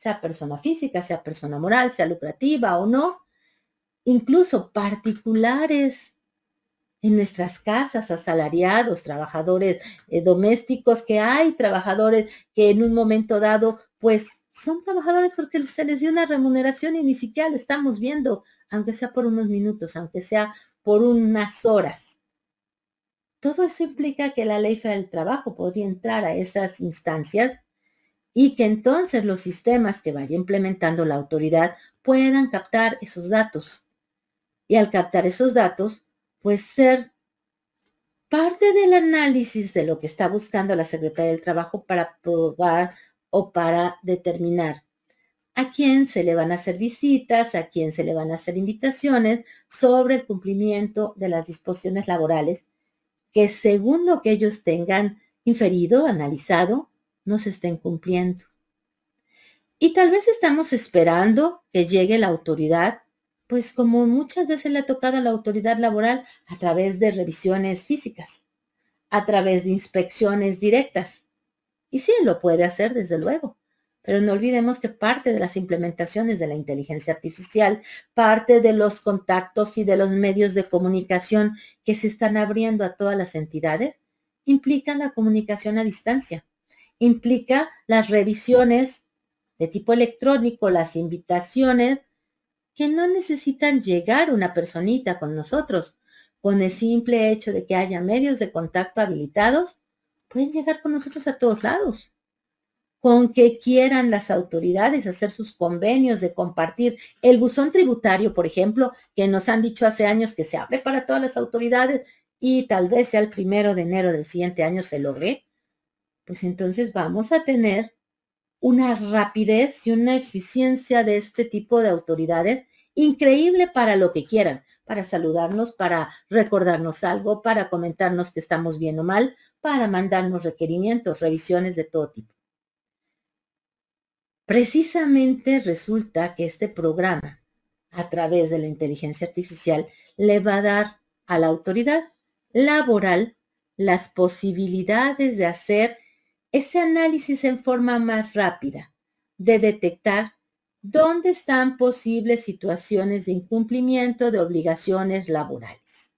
sea persona física, sea persona moral, sea lucrativa o no, incluso particulares en nuestras casas, asalariados, trabajadores domésticos, que hay trabajadores que en un momento dado, pues son trabajadores porque se les dio una remuneración y ni siquiera lo estamos viendo, aunque sea por unos minutos, aunque sea por unas horas. Todo eso implica que la ley federal del trabajo podría entrar a esas instancias y que entonces los sistemas que vaya implementando la autoridad puedan captar esos datos. Y al captar esos datos, pues ser parte del análisis de lo que está buscando la Secretaría del Trabajo para probar o para determinar a quién se le van a hacer visitas, a quién se le van a hacer invitaciones sobre el cumplimiento de las disposiciones laborales que según lo que ellos tengan inferido, analizado, no se estén cumpliendo. Y tal vez estamos esperando que llegue la autoridad, pues como muchas veces le ha tocado a la autoridad laboral, a través de revisiones físicas, a través de inspecciones directas. Y sí, lo puede hacer, desde luego. Pero no olvidemos que parte de las implementaciones de la inteligencia artificial, parte de los contactos y de los medios de comunicación que se están abriendo a todas las entidades, implican la comunicación a distancia, implica las revisiones de tipo electrónico, las invitaciones, que no necesitan llegar una personita con nosotros. Con el simple hecho de que haya medios de contacto habilitados, pueden llegar con nosotros a todos lados. Con que quieran las autoridades hacer sus convenios de compartir el buzón tributario, por ejemplo, que nos han dicho hace años que se abre para todas las autoridades y tal vez ya el 1 de enero del siguiente año se logre, pues entonces vamos a tener una rapidez y una eficiencia de este tipo de autoridades increíble para lo que quieran, para saludarnos, para recordarnos algo, para comentarnos que estamos bien o mal, para mandarnos requerimientos, revisiones de todo tipo. Precisamente resulta que este programa, a través de la inteligencia artificial, le va a dar a la autoridad laboral las posibilidades de hacer ese análisis en forma más rápida, de detectar dónde están posibles situaciones de incumplimiento de obligaciones laborales.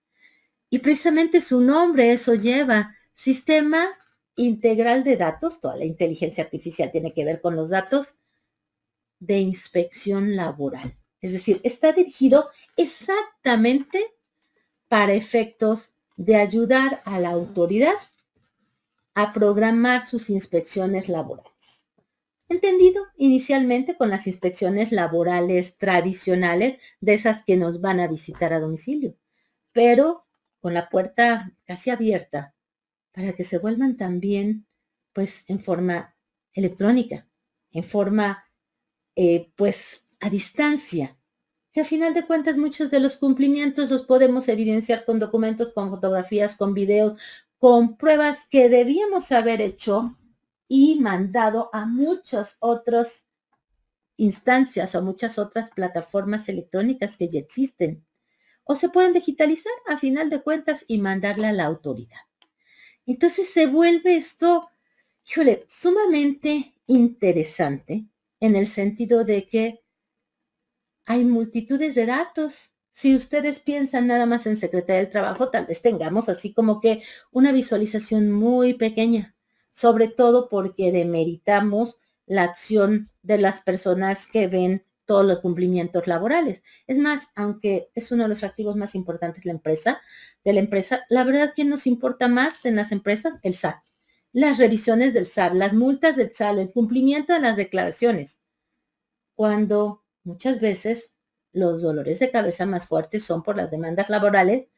Y precisamente su nombre eso lleva, Sistema Integral de Datos. Toda la inteligencia artificial tiene que ver con los datos de inspección laboral. Es decir, está dirigido exactamente para efectos de ayudar a la autoridad a programar sus inspecciones laborales. Entendido inicialmente con las inspecciones laborales tradicionales, de esas que nos van a visitar a domicilio, pero con la puerta casi abierta para que se vuelvan también, pues, en forma electrónica, en forma, pues, a distancia, que a final de cuentas muchos de los cumplimientos los podemos evidenciar con documentos, con fotografías, con videos, con pruebas que debíamos haber hecho y mandado a muchas otras instancias o muchas otras plataformas electrónicas que ya existen. O se pueden digitalizar a final de cuentas y mandarla a la autoridad. Entonces se vuelve esto, híjole, sumamente interesante en el sentido de que hay multitudes de datos. Si ustedes piensan nada más en Secretaría del Trabajo, tal vez tengamos así como que una visualización muy pequeña, sobre todo porque demeritamos la acción de las personas que ven todos los cumplimientos laborales. Es más, aunque es uno de los activos más importantes de la empresa, la verdad que nos importa más en las empresas el SAT, las revisiones del SAT, las multas del SAT, el cumplimiento de las declaraciones. Cuando muchas veces los dolores de cabeza más fuertes son por las demandas laborales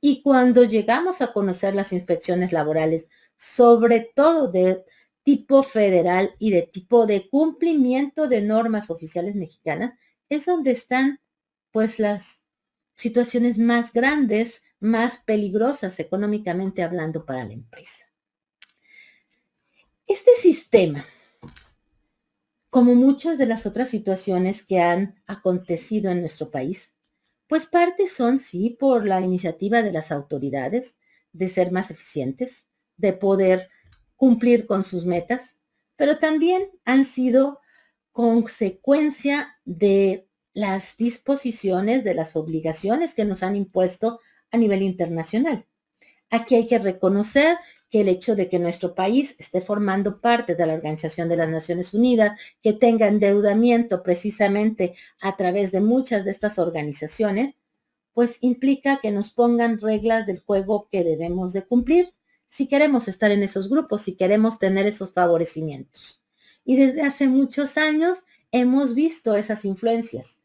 y cuando llegamos a conocer las inspecciones laborales, sobre todo de tipo federal y de tipo de cumplimiento de normas oficiales mexicanas, es donde están pues las situaciones más grandes, más peligrosas económicamente hablando para la empresa. Este sistema, como muchas de las otras situaciones que han acontecido en nuestro país, pues parte son, sí, por la iniciativa de las autoridades de ser más eficientes, de poder cumplir con sus metas, pero también han sido consecuencia de las disposiciones, de las obligaciones que nos han impuesto a nivel internacional. Aquí hay que reconocer que el hecho de que nuestro país esté formando parte de la Organización de las Naciones Unidas, que tenga endeudamiento precisamente a través de muchas de estas organizaciones, pues implica que nos pongan reglas del juego que debemos de cumplir si queremos estar en esos grupos, si queremos tener esos favorecimientos. Y desde hace muchos años hemos visto esas influencias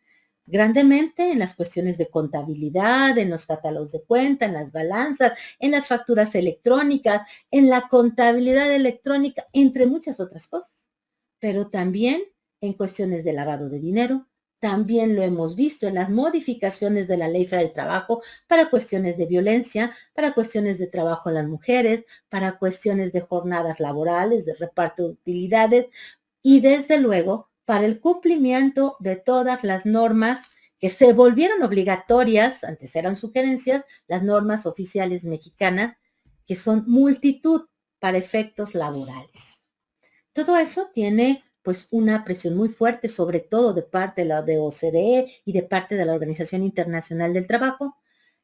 grandemente en las cuestiones de contabilidad, en los catálogos de cuenta, en las balanzas, en las facturas electrónicas, en la contabilidad electrónica, entre muchas otras cosas. Pero también en cuestiones de lavado de dinero, también lo hemos visto en las modificaciones de la Ley Federal del Trabajo para cuestiones de violencia, para cuestiones de trabajo en las mujeres, para cuestiones de jornadas laborales, de reparto de utilidades y desde luego para el cumplimiento de todas las normas que se volvieron obligatorias, antes eran sugerencias, las normas oficiales mexicanas, que son multitud para efectos laborales. Todo eso tiene pues una presión muy fuerte, sobre todo de parte de la OCDE y de parte de la Organización Internacional del Trabajo,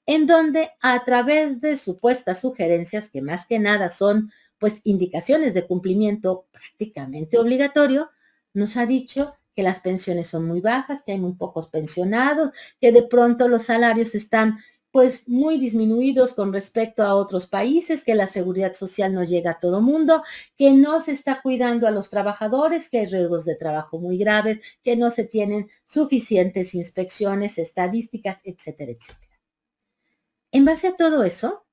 en donde a través de supuestas sugerencias, que más que nada son pues indicaciones de cumplimiento prácticamente obligatorio, nos ha dicho que las pensiones son muy bajas, que hay muy pocos pensionados, que de pronto los salarios están pues muy disminuidos con respecto a otros países, que la seguridad social no llega a todo mundo, que no se está cuidando a los trabajadores, que hay riesgos de trabajo muy graves, que no se tienen suficientes inspecciones, estadísticas, etcétera, etcétera. En base a todo eso,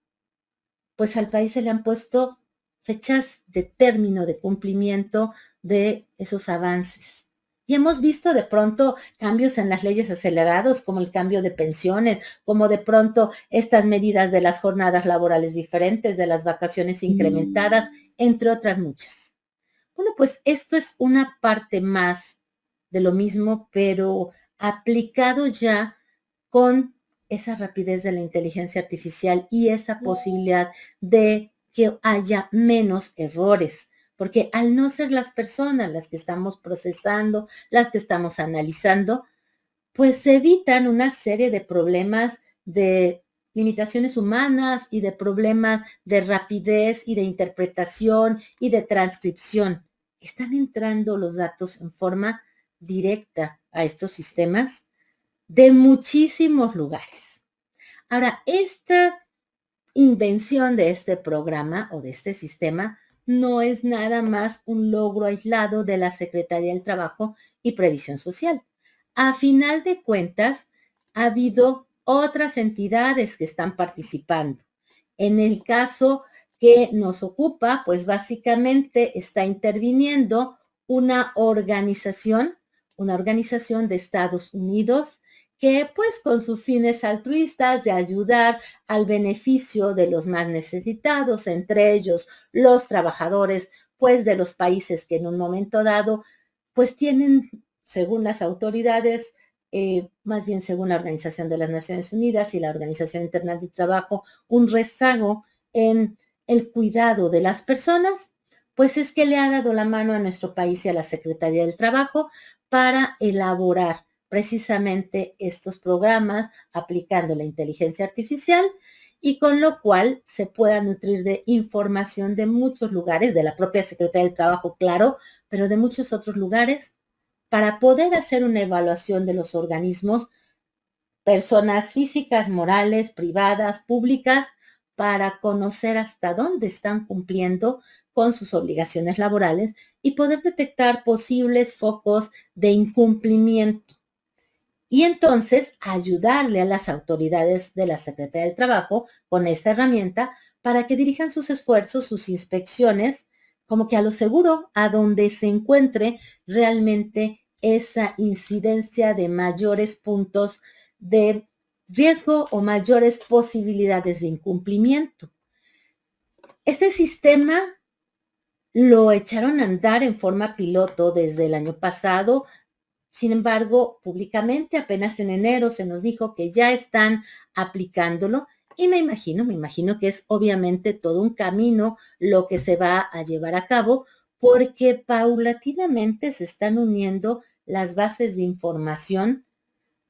pues al país se le han puesto fechas de término de cumplimiento de esos avances. Y hemos visto de pronto cambios en las leyes acelerados, como el cambio de pensiones, como de pronto estas medidas de las jornadas laborales diferentes, de las vacaciones incrementadas, entre otras muchas. Bueno, pues esto es una parte más de lo mismo, pero aplicado ya con esa rapidez de la inteligencia artificial y esa posibilidad de que haya menos errores, porque al no ser las personas las que estamos procesando, las que estamos analizando, pues se evitan una serie de problemas de limitaciones humanas y de problemas de rapidez y de interpretación y de transcripción. Están entrando los datos en forma directa a estos sistemas de muchísimos lugares. Ahora, esta invención de este programa o de este sistema no es nada más un logro aislado de la Secretaría del Trabajo y Previsión Social. A final de cuentas, ha habido otras entidades que están participando. En el caso que nos ocupa, pues básicamente está interviniendo una organización de Estados Unidos que pues con sus fines altruistas de ayudar al beneficio de los más necesitados, entre ellos los trabajadores pues de los países que en un momento dado pues tienen, según las autoridades, más bien según la Organización de las Naciones Unidas y la Organización Internacional del Trabajo, un rezago en el cuidado de las personas, pues es que le ha dado la mano a nuestro país y a la Secretaría del Trabajo para elaborar precisamente estos programas aplicando la inteligencia artificial y con lo cual se pueda nutrir de información de muchos lugares, de la propia Secretaría del Trabajo, claro, pero de muchos otros lugares, para poder hacer una evaluación de los organismos, personas físicas, morales, privadas, públicas, para conocer hasta dónde están cumpliendo con sus obligaciones laborales y poder detectar posibles focos de incumplimiento. Y entonces ayudarle a las autoridades de la Secretaría del Trabajo con esta herramienta para que dirijan sus esfuerzos, sus inspecciones, como que a lo seguro, a donde se encuentre realmente esa incidencia de mayores puntos de riesgo o mayores posibilidades de incumplimiento. Este sistema lo echaron a andar en forma piloto desde el año pasado. Sin embargo, públicamente apenas en enero se nos dijo que ya están aplicándolo y me imagino que es obviamente todo un camino lo que se va a llevar a cabo porque paulatinamente se están uniendo las bases de información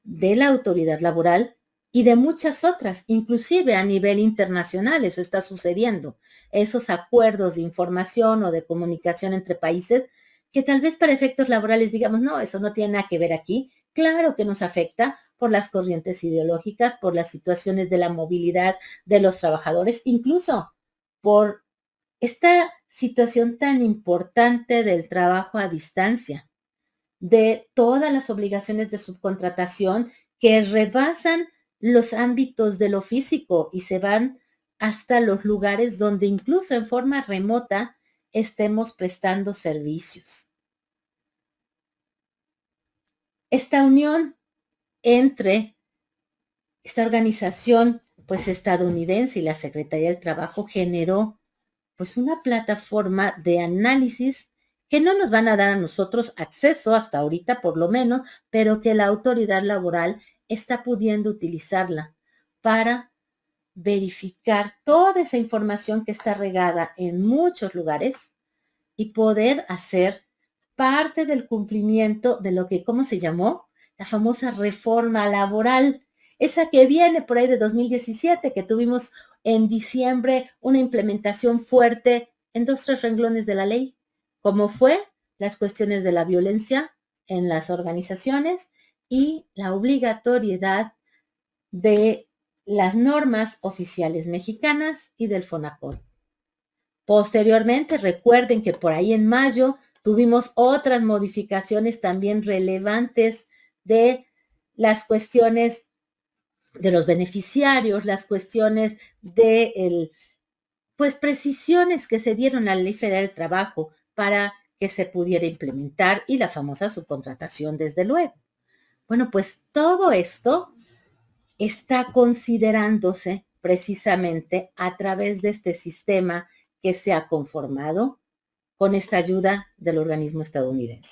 de la autoridad laboral y de muchas otras, inclusive a nivel internacional, eso está sucediendo. Esos acuerdos de información o de comunicación entre países que tal vez para efectos laborales digamos, no, eso no tiene nada que ver aquí. Claro que nos afecta por las corrientes ideológicas, por las situaciones de la movilidad de los trabajadores, incluso por esta situación tan importante del trabajo a distancia, de todas las obligaciones de subcontratación que rebasan los ámbitos de lo físico y se van hasta los lugares donde incluso en forma remota estemos prestando servicios. Esta unión entre esta organización pues estadounidense y la Secretaría del Trabajo generó pues una plataforma de análisis que no nos van a dar a nosotros acceso hasta ahorita por lo menos, pero que la autoridad laboral está pudiendo utilizarla para verificar toda esa información que está regada en muchos lugares y poder hacer parte del cumplimiento de lo que, ¿cómo se llamó? La famosa reforma laboral, esa que viene por ahí de 2017, que tuvimos en diciembre una implementación fuerte en 2, 3 renglones de la ley, como fue las cuestiones de la violencia en las organizaciones y la obligatoriedad de las normas oficiales mexicanas y del FONACOD. Posteriormente, recuerden que por ahí en mayo tuvimos otras modificaciones también relevantes de las cuestiones de los beneficiarios, las cuestiones de pues precisiones que se dieron a la Ley Federal del Trabajo para que se pudiera implementar y la famosa subcontratación, desde luego. Bueno, pues todo esto está considerándose precisamente a través de este sistema que se ha conformado con esta ayuda del organismo estadounidense.